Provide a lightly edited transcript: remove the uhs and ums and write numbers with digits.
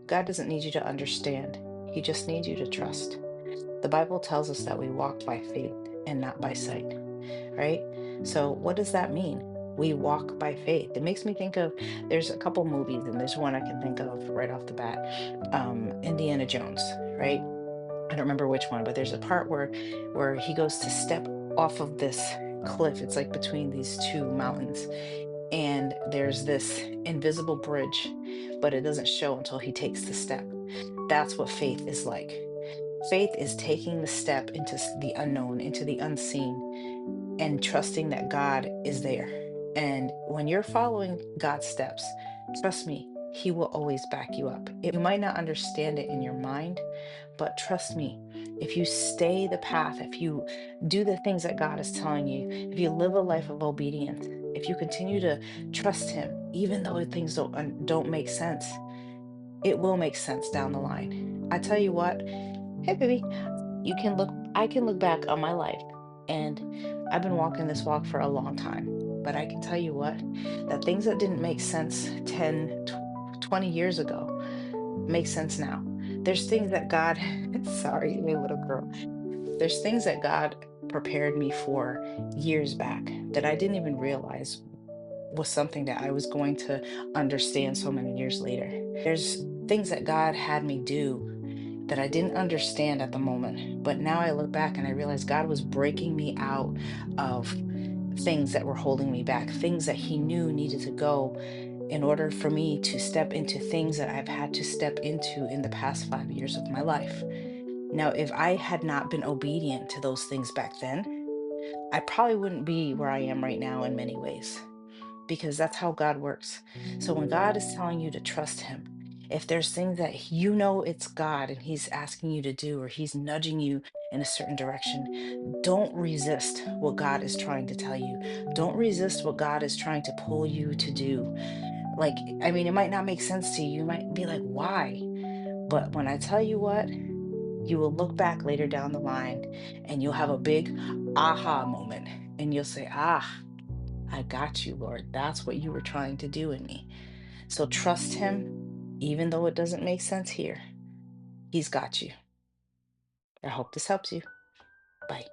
God doesn't need you to understand, He just needs you to trust. The Bible tells us that we walk by faith and not by sight, right? So, what does that mean? We walk by faith. It makes me think of there's a couple movies, and there's one I can think of right off the bat. Indiana Jones, right? I don't remember which one, but there's a part where he goes to step off of this cliff. It's like between these two mountains, and there's this invisible bridge, but it doesn't show until he takes the step. That's what faith is like. Faith is taking the step into the unknown, into the unseen, and trusting that God is there. And when you're following God's steps, trust me, He will always back you up. You might not understand it in your mind, but trust me, if you stay the path, if you do the things that God is telling you, if you live a life of obedience, if you continue to trust Him, even though things don't make sense, it will make sense down the line. I tell you what, hey baby, I can look back on my life, and I've been walking this walk for a long time. But I can tell you what, that things that didn't make sense 20 years ago make sense now. There's things that God, sorry, my little girl. There's things that God prepared me for years back that I didn't even realize was something that I was going to understand so many years later. There's things that God had me do that I didn't understand at the moment. But now I look back and I realize God was breaking me out of things that were holding me back, things that He knew needed to go in order for me to step into things that I've had to step into in the past 5 years of my life. Now, if I had not been obedient to those things back then, I probably wouldn't be where I am right now in many ways, because that's how God works. So when God is telling you to trust Him, if there's things that you know it's God and He's asking you to do, or He's nudging you in a certain direction, don't resist what God is trying to tell you. Don't resist what God is trying to pull you to do. Like, I mean, it might not make sense to you. You might be like, why? But when I tell you what, you will look back later down the line and you'll have a big aha moment, and you'll say, ah, I got you, Lord. That's what you were trying to do in me. So trust Him, even though it doesn't make sense here. He's got you. I hope this helps you. Bye.